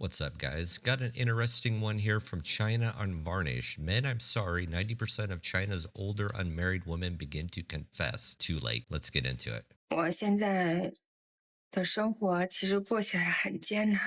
What's up, guys? Got an interesting one here from China Unvarnished. Men, I'm sorry, 90% of China's older unmarried women begin to confess too late. Let's get into it. 我现在的生活其实过起来很艰难。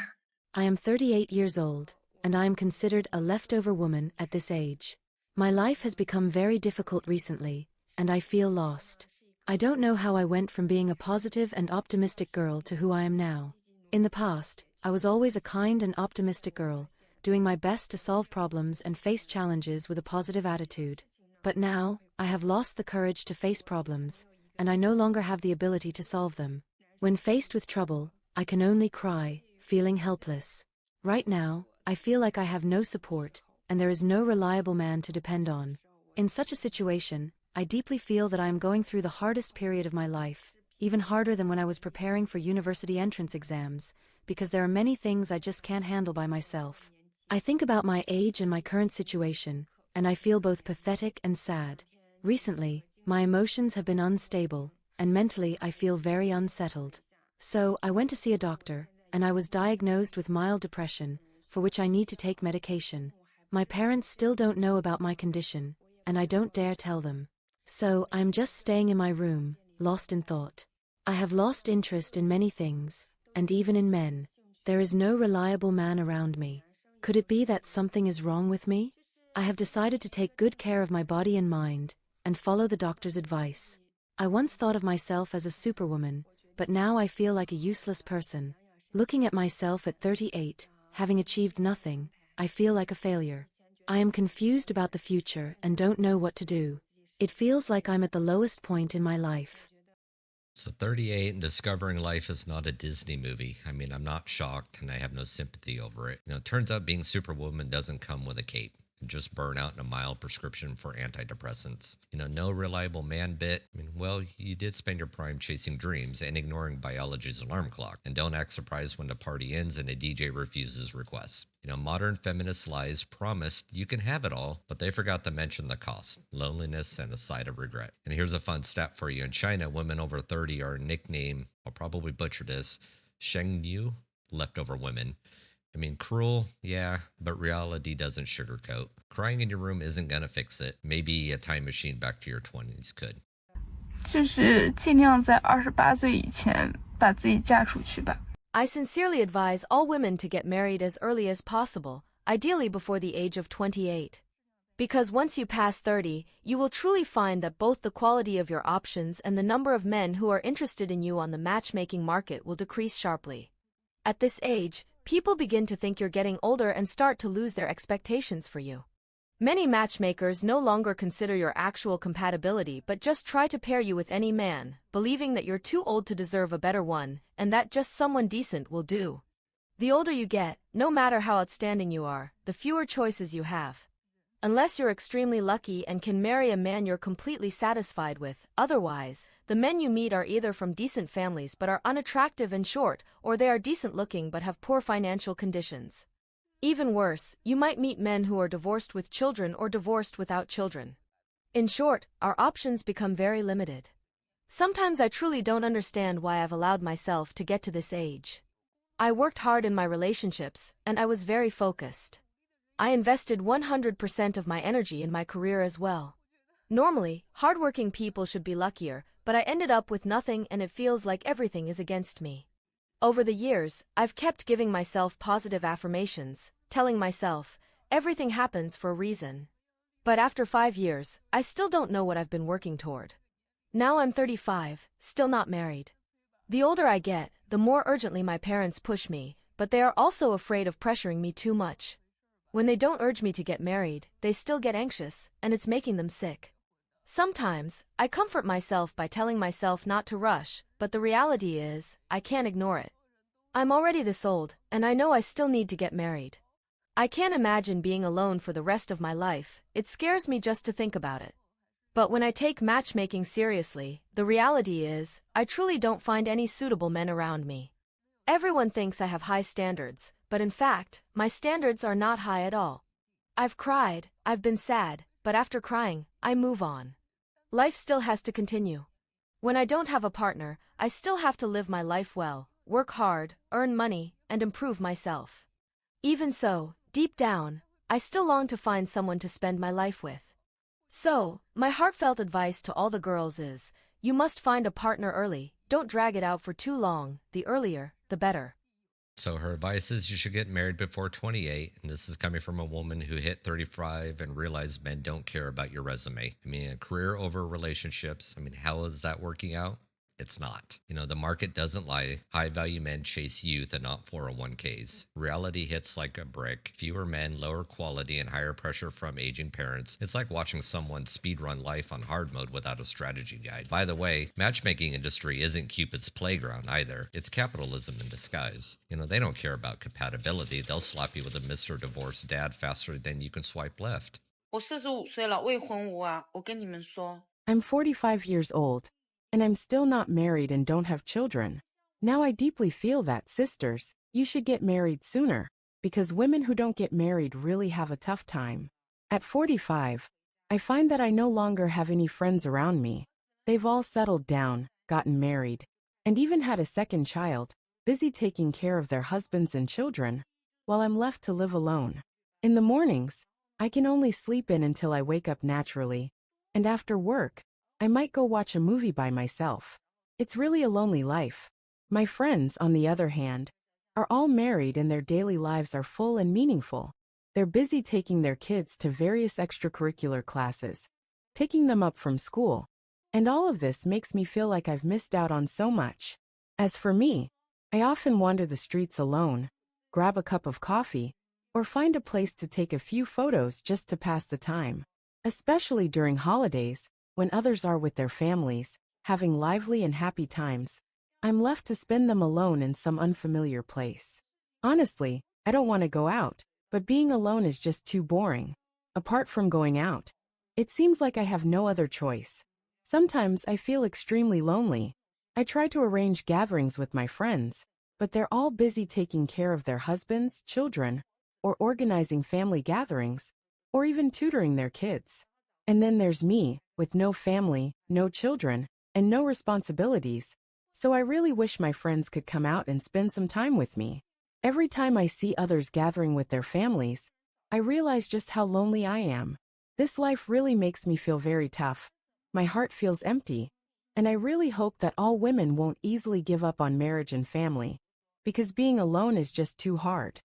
I am 38 years old, and I am considered a leftover woman at this age. My life has become very difficult recently, and I feel lost. I don't know how I went from being a positive and optimistic girl to who I am now. In the past, I was always a kind and optimistic girl, doing my best to solve problems and face challenges with a positive attitude. But now, I have lost the courage to face problems, and I no longer have the ability to solve them. When faced with trouble, I can only cry, feeling helpless. Right now, I feel like I have no support, and there is no reliable man to depend on. In such a situation, I deeply feel that I am going through the hardest period of my life, even harder than when I was preparing for university entrance exams, because there are many things I just can't handle by myself. I think about my age and my current situation, and I feel both pathetic and sad. Recently, my emotions have been unstable, and mentally I feel very unsettled. So, I went to see a doctor, and I was diagnosed with mild depression, for which I need to take medication. My parents still don't know about my condition, and I don't dare tell them. So, I'm just staying in my room, lost in thought. I have lost interest in many things, and even in men. There is no reliable man around me. Could it be that something is wrong with me? I have decided to take good care of my body and mind, and follow the doctor's advice. I once thought of myself as a superwoman, but now I feel like a useless person. Looking at myself at 38, having achieved nothing, I feel like a failure. I am confused about the future and don't know what to do. It feels like I'm at the lowest point in my life. So, 38 and discovering life is not a Disney movie. I mean, I'm not shocked and I have no sympathy over it. It turns out being Superwoman doesn't come with a cape. Just burnout and a mild prescription for antidepressants. No reliable man bit. I mean, well, you did spend your prime chasing dreams and ignoring biology's alarm clock. And don't act surprised when the party ends and a DJ refuses requests. Modern feminist lies promised you can have it all, but they forgot to mention the cost, loneliness, and a side of regret. And here's a fun stat for you. In China, women over 30 are nicknamed, I'll probably butcher this, Sheng Yu, leftover women. I mean, cruel, yeah, but reality doesn't sugarcoat. Crying in your room isn't gonna fix it. Maybe a time machine back to your 20s could. 就是尽量在28岁以前把自己嫁出去吧。I sincerely advise all women to get married as early as possible, ideally before the age of 28. Because once you pass 30, you will truly find that both the quality of your options and the number of men who are interested in you on the matchmaking market will decrease sharply. At this age, people begin to think you're getting older and start to lose their expectations for you. Many matchmakers no longer consider your actual compatibility but just try to pair you with any man, believing that you're too old to deserve a better one, and that just someone decent will do. The older you get, no matter how outstanding you are, the fewer choices you have. Unless you're extremely lucky and can marry a man you're completely satisfied with, otherwise, the men you meet are either from decent families but are unattractive and short, or they are decent looking but have poor financial conditions. Even worse, you might meet men who are divorced with children or divorced without children. In short, our options become very limited. Sometimes I truly don't understand why I've allowed myself to get to this age. I worked hard in my relationships, and I was very focused. I invested 100% of my energy in my career as well. Normally, hardworking people should be luckier, but I ended up with nothing and it feels like everything is against me. Over the years, I've kept giving myself positive affirmations, telling myself, everything happens for a reason. But after 5 years, I still don't know what I've been working toward. Now I'm 35, still not married. The older I get, the more urgently my parents push me, but they are also afraid of pressuring me too much. When they don't urge me to get married, they still get anxious, and it's making them sick. Sometimes, I comfort myself by telling myself not to rush, but the reality is, I can't ignore it. I'm already this old, and I know I still need to get married. I can't imagine being alone for the rest of my life, it scares me just to think about it. But when I take matchmaking seriously, the reality is, I truly don't find any suitable men around me. Everyone thinks I have high standards, but in fact, my standards are not high at all. I've cried, I've been sad, but after crying, I move on. Life still has to continue. When I don't have a partner, I still have to live my life well, work hard, earn money, and improve myself. Even so, deep down, I still long to find someone to spend my life with. So, my heartfelt advice to all the girls is, you must find a partner early, don't drag it out for too long, the earlier, the better. So her advice is you should get married before 28, and this is coming from a woman who hit 35 and realized men don't care about your resume. I mean, a career over relationships. I mean, how is that working out? It's not. The market doesn't lie. High value men chase youth and not 401ks. Reality hits like a brick. Fewer men, lower quality, and higher pressure from aging parents. It's like watching someone speedrun life on hard mode without a strategy guide. By the way, matchmaking industry isn't Cupid's playground either. It's capitalism in disguise. They don't care about compatibility. They'll slap you with a Mr. Divorced Dad faster than you can swipe left. 我45岁了，未婚无啊，我跟你们说。I'm 45 years old, and I'm still not married and don't have children. Now I deeply feel that, sisters, you should get married sooner, because women who don't get married really have a tough time. At 45, I find that I no longer have any friends around me. They've all settled down, gotten married, and even had a second child, busy taking care of their husbands and children, while I'm left to live alone. In the mornings, I can only sleep in until I wake up naturally, and after work, I might go watch a movie by myself. It's really a lonely life. My friends, on the other hand, are all married and their daily lives are full and meaningful. They're busy taking their kids to various extracurricular classes, picking them up from school, and all of this makes me feel like I've missed out on so much. As for me, I often wander the streets alone, grab a cup of coffee, or find a place to take a few photos just to pass the time. Especially during holidays, when others are with their families, having lively and happy times, I'm left to spend them alone in some unfamiliar place. Honestly, I don't want to go out, but being alone is just too boring. Apart from going out, it seems like I have no other choice. Sometimes I feel extremely lonely. I try to arrange gatherings with my friends, but they're all busy taking care of their husbands, children, or organizing family gatherings, or even tutoring their kids. And then there's me, with no family, no children, and no responsibilities, so I really wish my friends could come out and spend some time with me. Every time I see others gathering with their families, I realize just how lonely I am. This life really makes me feel very tough. My heart feels empty, and I really hope that all women won't easily give up on marriage and family, because being alone is just too hard.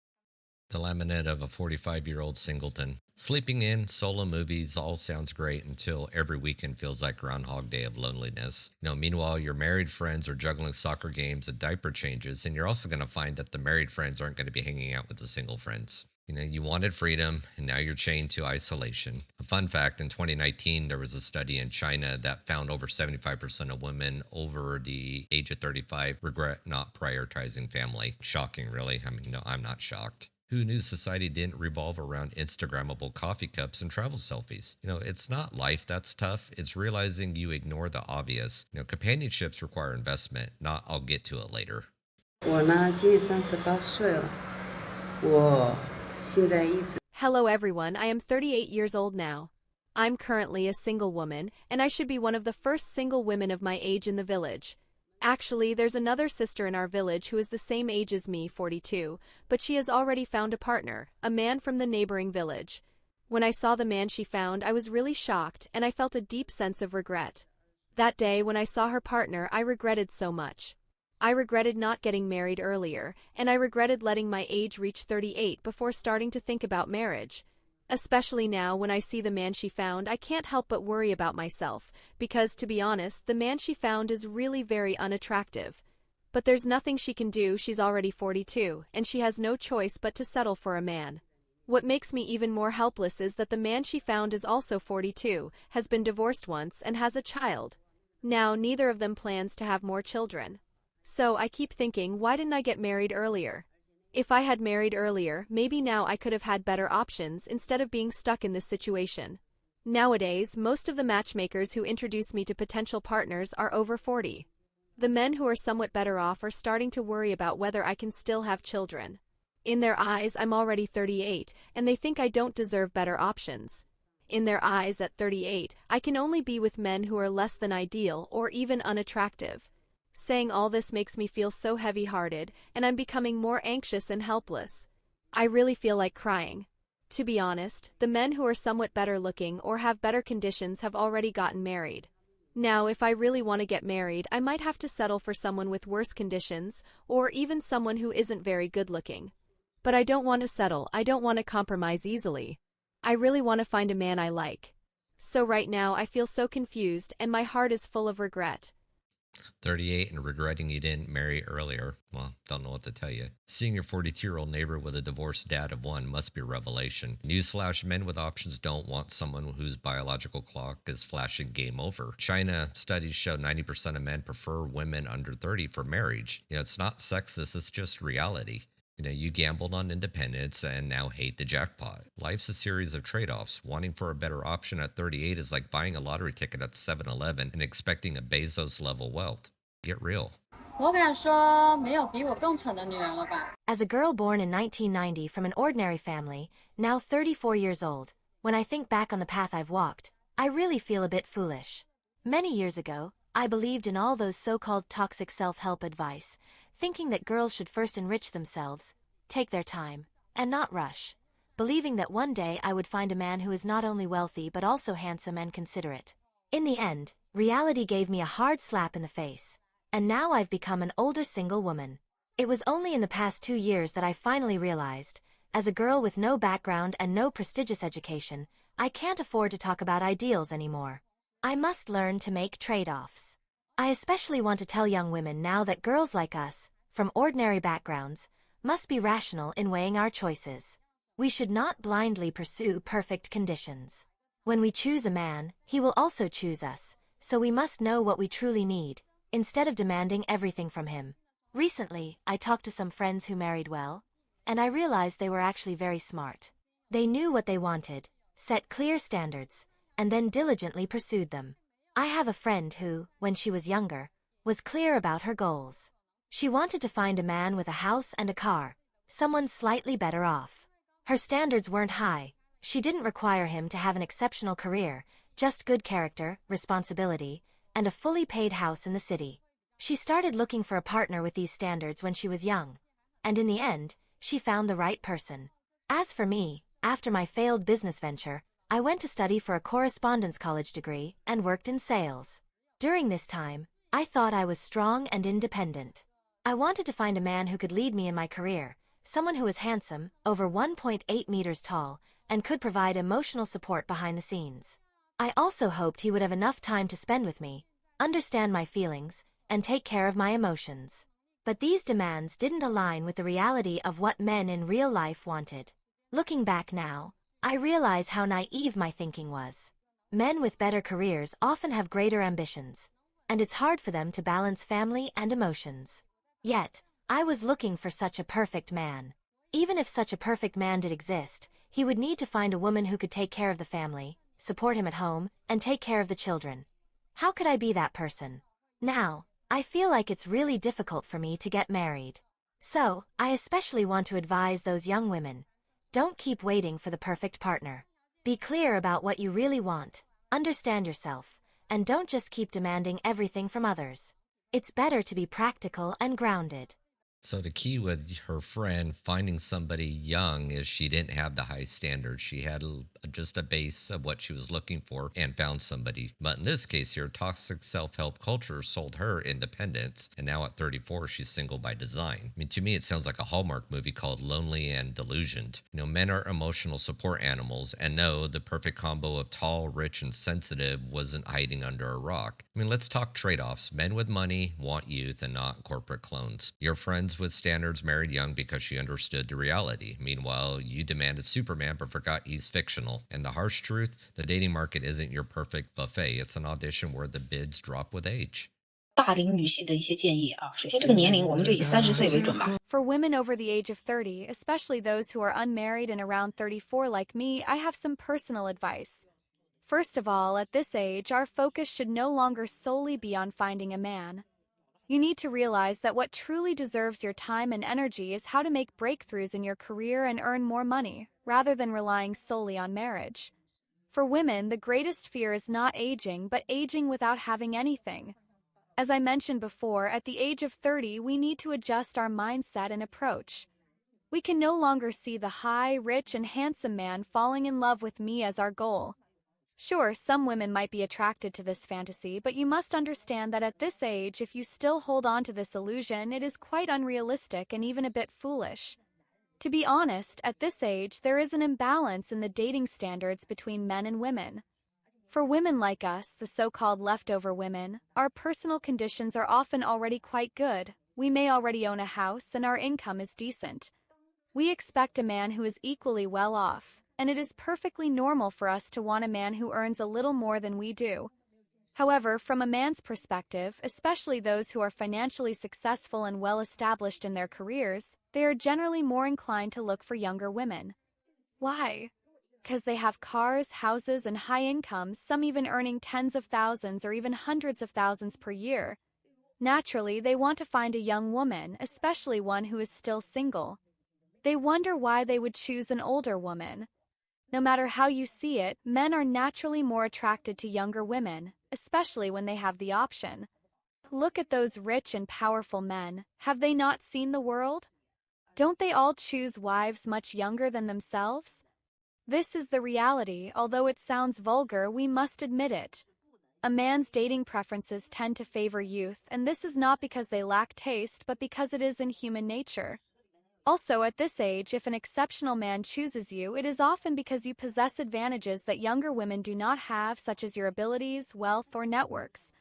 The laminate of a 45-year-old singleton. Sleeping in, solo movies, all sounds great until every weekend feels like Groundhog Day of loneliness. Meanwhile, your married friends are juggling soccer games and diaper changes, and you're also going to find that the married friends aren't going to be hanging out with the single friends. You wanted freedom, and now you're chained to isolation. A fun fact, in 2019, there was a study in China that found over 75% of women over the age of 35 regret not prioritizing family. Shocking, really. No, I'm not shocked. Who knew society didn't revolve around Instagrammable coffee cups and travel selfies? It's not life that's tough. It's realizing you ignore the obvious. Companionships require investment, not I'll get to it later. 我呢，今年38岁了，我现在一直 Hello everyone, I am 38 years old now. I'm currently a single woman, and I should be one of the first single women of my age in the village. Actually, there's another sister in our village who is the same age as me, 42, but she has already found a partner, a man from the neighboring village. When I saw the man she found, I was really shocked, and I felt a deep sense of regret. That day, when I saw her partner, I regretted so much. I regretted not getting married earlier, and I regretted letting my age reach 38 before starting to think about marriage. Especially now, when I see the man she found, I can't help but worry about myself, because, to be honest, the man she found is really very unattractive. But there's nothing she can do, she's already 42, and she has no choice but to settle for a man. What makes me even more helpless is that the man she found is also 42, has been divorced once, and has a child. Now, neither of them plans to have more children. So, I keep thinking, why didn't I get married earlier? If I had married earlier, maybe now I could have had better options instead of being stuck in this situation. Nowadays, most of the matchmakers who introduce me to potential partners are over 40. The men who are somewhat better off are starting to worry about whether I can still have children. In their eyes, I'm already 38, and they think I don't deserve better options. In their eyes, at 38, I can only be with men who are less than ideal or even unattractive. Saying all this makes me feel so heavy-hearted, and I'm becoming more anxious and helpless. I really feel like crying. To be honest, the men who are somewhat better looking or have better conditions have already gotten married. Now, if I really want to get married, I might have to settle for someone with worse conditions, or even someone who isn't very good looking. But I don't want to settle, I don't want to compromise easily. I really want to find a man I like. So right now, I feel so confused, and my heart is full of regret. 38 and regretting you didn't marry earlier. Well, don't know what to tell you. Seeing your 42-year-old neighbor with a divorced dad of one must be a revelation. Newsflash, men with options don't want someone whose biological clock is flashing game over. China studies show 90% of men prefer women under 30 for marriage. It's not sexist, it's just reality. You gambled on independence and now hate the jackpot. Life's a series of trade-offs. Wanting for a better option at 38 is like buying a lottery ticket at 7-Eleven and expecting a Bezos-level wealth. Get real. As a girl born in 1990 from an ordinary family, now 34 years old, when I think back on the path I've walked, I really feel a bit foolish. Many years ago, I believed in all those so-called toxic self-help advice, thinking that girls should first enrich themselves, take their time, and not rush, believing that one day I would find a man who is not only wealthy but also handsome and considerate. In the end, reality gave me a hard slap in the face, and now I've become an older single woman. It was only in the past 2 years that I finally realized, as a girl with no background and no prestigious education, I can't afford to talk about ideals anymore. I must learn to make trade-offs. I especially want to tell young women now that girls like us, from ordinary backgrounds, must be rational in weighing our choices. We should not blindly pursue perfect conditions. When we choose a man, he will also choose us, so we must know what we truly need, instead of demanding everything from him. Recently, I talked to some friends who married well, and I realized they were actually very smart. They knew what they wanted, set clear standards, and then diligently pursued them. I have a friend who, when she was younger, was clear about her goals. She wanted to find a man with a house and a car, someone slightly better off. Her standards weren't high. She didn't require him to have an exceptional career, just good character, responsibility, and a fully paid house in the city. She started looking for a partner with these standards when she was young, and in the end, she found the right person. As for me, after my failed business venture, I went to study for a correspondence college degree and worked in sales. During this time, I thought I was strong and independent. I wanted to find a man who could lead me in my career, someone who was handsome, over 1.8 meters tall, and could provide emotional support behind the scenes. I also hoped he would have enough time to spend with me, understand my feelings, and take care of my emotions. But these demands didn't align with the reality of what men in real life wanted. Looking back now, I realize how naive my thinking was. Men with better careers often have greater ambitions, and it's hard for them to balance family and emotions. Yet, I was looking for such a perfect man. Even if such a perfect man did exist, he would need to find a woman who could take care of the family, support him at home, and take care of the children. How could I be that person? Now, I feel like it's really difficult for me to get married. So, I especially want to advise those young women. Don't keep waiting for the perfect partner. Be clear about what you really want, understand yourself, and don't just keep demanding everything from others. It's better to be practical and grounded. So the key with her friend finding somebody young is she didn't have the high standards. She had just a base of what she was looking for and found somebody. But in this case here, toxic self-help culture sold her independence. And now at 34, she's single by design. I mean, to me, it sounds like a Hallmark movie called Lonely and Delusioned. Men are emotional support animals. And no, the perfect combo of tall, rich, and sensitive wasn't hiding under a rock. I mean, let's talk trade-offs. Men with money want youth and not corporate clones. Your friends with standards married young because she understood the reality. Meanwhile, you demanded Superman but forgot he's fictional. And the harsh truth, the dating market isn't your perfect buffet. It's an audition where the bids drop with age. 大龄女性的一些建议啊，首先这个年龄我们就以30岁为准吧。 For women over the age of 30, especially those who are unmarried and around 34 like me, I have some personal advice. First of all, at this age, our focus should no longer solely be on finding a man. You need to realize that what truly deserves your time and energy is how to make breakthroughs in your career and earn more money, rather than relying solely on marriage. For women, the greatest fear is not aging, but aging without having anything. As I mentioned before, at the age of 30, we need to adjust our mindset and approach. We can no longer see the high, rich, and handsome man falling in love with me as our goal. Sure, some women might be attracted to this fantasy, but you must understand that at this age, if you still hold on to this illusion, it is quite unrealistic and even a bit foolish. To be honest, at this age, there is an imbalance in the dating standards between men and women. For women like us, the so-called leftover women, our personal conditions are often already quite good. We may already own a house and our income is decent. We expect a man who is equally well off, and it is perfectly normal for us to want a man who earns a little more than we do. However, from a man's perspective, especially those who are financially successful and well-established in their careers, they are generally more inclined to look for younger women. Why? Because they have cars, houses, and high incomes, some even earning tens of thousands or even hundreds of thousands per year. Naturally, they want to find a young woman, especially one who is still single. They wonder why they would choose an older woman. No matter how you see it, men are naturally more attracted to younger women, especially when they have the option. Look at those rich and powerful men. Have they not seen the world? Don't they all choose wives much younger than themselves? This is the reality. Although it sounds vulgar, we must admit it. A man's dating preferences tend to favor youth, and this is not because they lack taste, but because it is in human nature. Also, at this age, if an exceptional man chooses you, it is often because you possess advantages that younger women do not have, such as your abilities, wealth, or networks.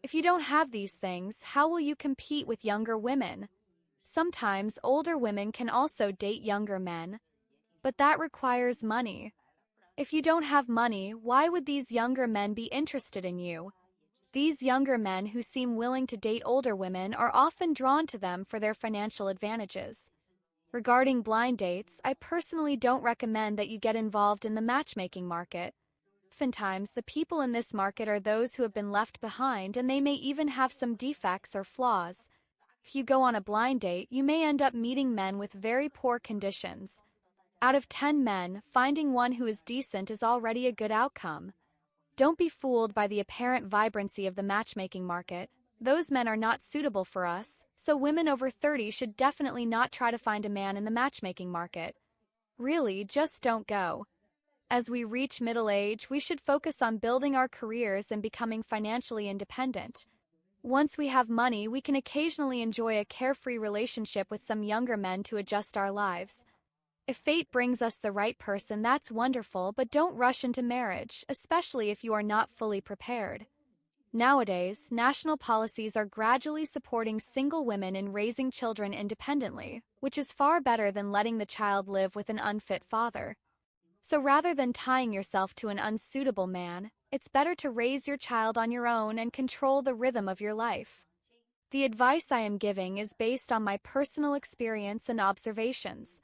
If you don't have these things, how will you compete with younger women? Sometimes older women can also date younger men, but that requires money. If you don't have money, why would these younger men be interested in you? These younger men who seem willing to date older women are often drawn to them for their financial advantages. Regarding blind dates, I personally don't recommend that you get involved in the matchmaking market. Oftentimes, the people in this market are those who have been left behind, and they may even have some defects or flaws. If you go on a blind date, you may end up meeting men with very poor conditions. Out of 10 men, finding one who is decent is already a good outcome. Don't be fooled by the apparent vibrancy of the matchmaking market. Those men are not suitable for us, so women over 30 should definitely not try to find a man in the matchmaking market. Really, just don't go. As we reach middle age, we should focus on building our careers and becoming financially independent. Once we have money, we can occasionally enjoy a carefree relationship with some younger men to adjust our lives. If fate brings us the right person, that's wonderful, but don't rush into marriage, especially if you are not fully prepared. Nowadays, national policies are gradually supporting single women in raising children independently, which is far better than letting the child live with an unfit father. So rather than tying yourself to an unsuitable man, it's better to raise your child on your own and control the rhythm of your life. The advice I am giving is based on my personal experience and observations.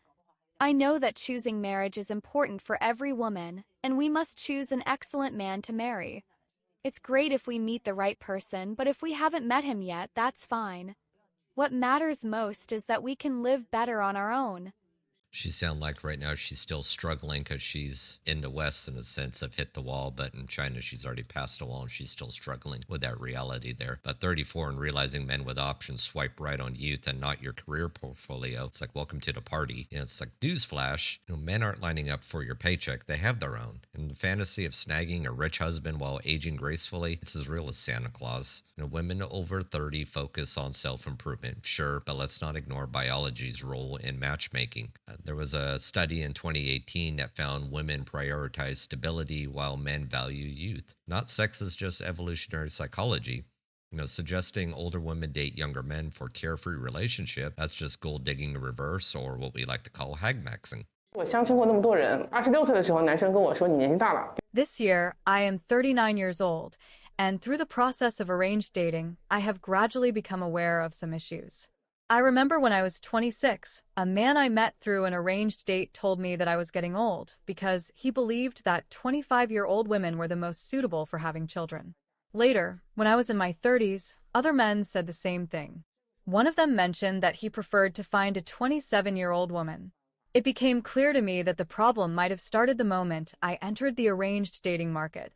I know that choosing marriage is important for every woman, and we must choose an excellent man to marry. It's great if we meet the right person, but if we haven't met him yet, that's fine. What matters most is that we can live better on our own. She sounds like right now she's still struggling because she's in the West in a sense of hit the wall, but in China she's already passed the wall and she's still struggling with that reality there. But 34 and realizing men with options swipe right on youth and not your career portfolio. It's like, welcome to the party. It's like, newsflash, men aren't lining up for your paycheck. They have their own. And the fantasy of snagging a rich husband while aging gracefully, it's as real as Santa Claus. Women over 30 focus on self-improvement, sure, but let's not ignore biology's role in matchmaking. There was a study in 2018 that found women prioritize stability while men value youth. Not sex is just evolutionary psychology. Suggesting older women date younger men for carefree relationship, that's just gold digging in reverse, or what we like to call hag maxing. This year, I am 39 years old, and through the process of arranged dating, I have gradually become aware of some issues. I remember when I was 26, a man I met through an arranged date told me that I was getting old because he believed that 25-year-old women were the most suitable for having children. Later, when I was in my 30s, other men said the same thing. One of them mentioned that he preferred to find a 27-year-old woman. It became clear to me that the problem might have started the moment I entered the arranged dating market.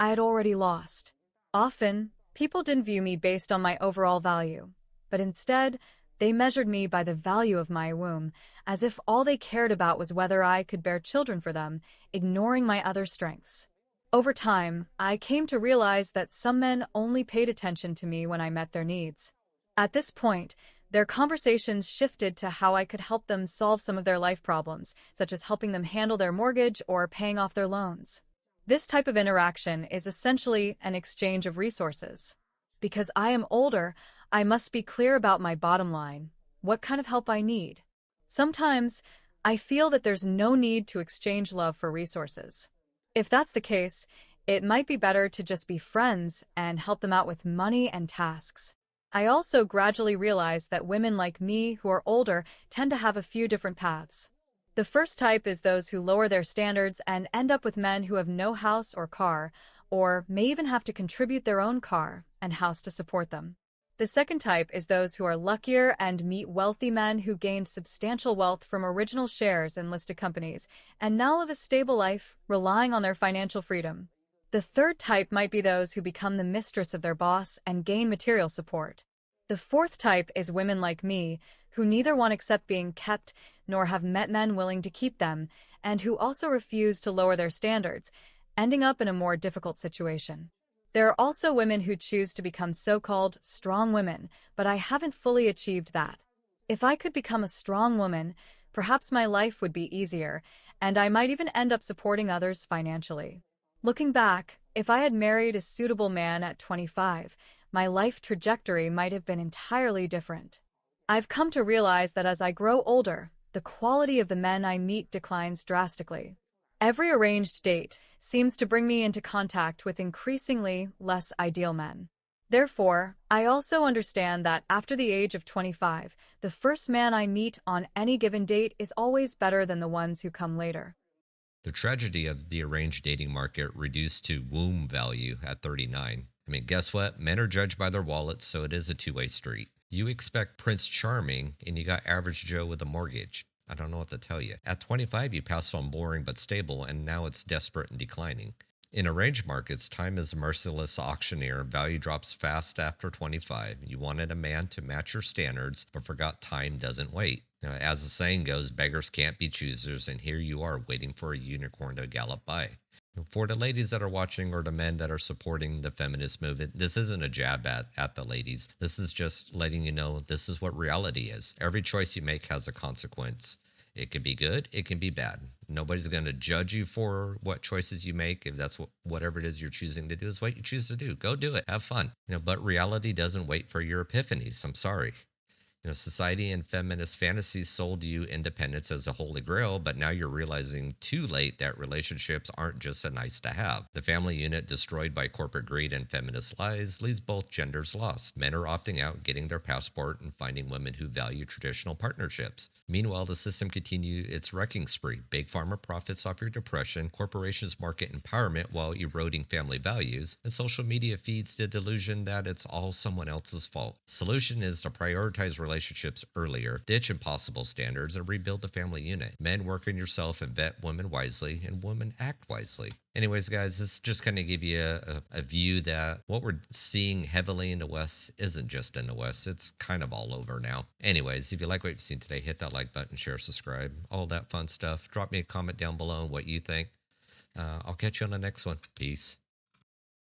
I had already lost. Often, people didn't view me based on my overall value, but instead, They measured me by the value of my womb, as if all they cared about was whether I could bear children for them, ignoring my other strengths. Over time, I came to realize that some men only paid attention to me when I met their needs. At this point, their conversations shifted to how I could help them solve some of their life problems, such as helping them handle their mortgage or paying off their loans. This type of interaction is essentially an exchange of resources. Because I am older, I must be clear about my bottom line, what kind of help I need. Sometimes, I feel that there's no need to exchange love for resources. If that's the case, it might be better to just be friends and help them out with money and tasks. I also gradually realized that women like me who are older tend to have a few different paths. The first type is those who lower their standards and end up with men who have no house or car, or may even have to contribute their own car and house to support them. The second type is those who are luckier and meet wealthy men who gained substantial wealth from original shares in listed companies and now live a stable life, relying on their financial freedom. The third type might be those who become the mistress of their boss and gain material support. The fourth type is women like me, who neither want to accept being kept nor have met men willing to keep them, and who also refuse to lower their standards, ending up in a more difficult situation. There are also women who choose to become so-called strong women, but I haven't fully achieved that. If I could become a strong woman, perhaps my life would be easier, and I might even end up supporting others financially. Looking back, if I had married a suitable man at 25, my life trajectory might have been entirely different. I've come to realize that as I grow older, the quality of the men I meet declines drastically. Every arranged date seems to bring me into contact with increasingly less ideal men. Therefore, I also understand that after the age of 25, the first man I meet on any given date is always better than the ones who come later. The tragedy of the arranged dating market reduced to womb value at 39. I mean, guess what? Men are judged by their wallets, so it is a two-way street. You expect Prince Charming, and you got average Joe with a mortgage. I don't know what to tell you. At 25, you passed on boring but stable, and now it's desperate and declining. In arranged markets, time is a merciless auctioneer. Value drops fast after 25. You wanted a man to match your standards, but forgot time doesn't wait. Now, as the saying goes, beggars can't be choosers, and here you are waiting for a unicorn to gallop by. For the ladies that are watching or the men that are supporting the feminist movement, this isn't a jab at the ladies. This is just letting you know this is what reality is. Every choice you make has a consequence. It can be good, it can be bad. Nobody's going to judge you for what choices you make. If that's whatever it is you're choosing to do is what you choose to do. Go do it. Have fun. But reality doesn't wait for your epiphanies. I'm sorry. Society and feminist fantasies sold you independence as a holy grail, but now you're realizing too late that relationships aren't just a nice to have. The family unit destroyed by corporate greed and feminist lies leaves both genders lost. Men are opting out, getting their passport, and finding women who value traditional partnerships. Meanwhile, the system continues its wrecking spree. Big pharma profits off your depression, corporations market empowerment while eroding family values, and social media feeds the delusion that it's all someone else's fault. Solution is to prioritize relationships earlier, ditch impossible standards, and rebuild the family unit. Men, work on yourself and vet women wisely, and women act wisely. Anyways, guys, this just kind of give you a view that what we're seeing heavily in the West isn't just in the West. It's kind of all over now. Anyways, if you like what you've seen today, hit that like button, share, subscribe, all that fun stuff. Drop me a comment down below on what you think. I'll catch you on the next one. Peace.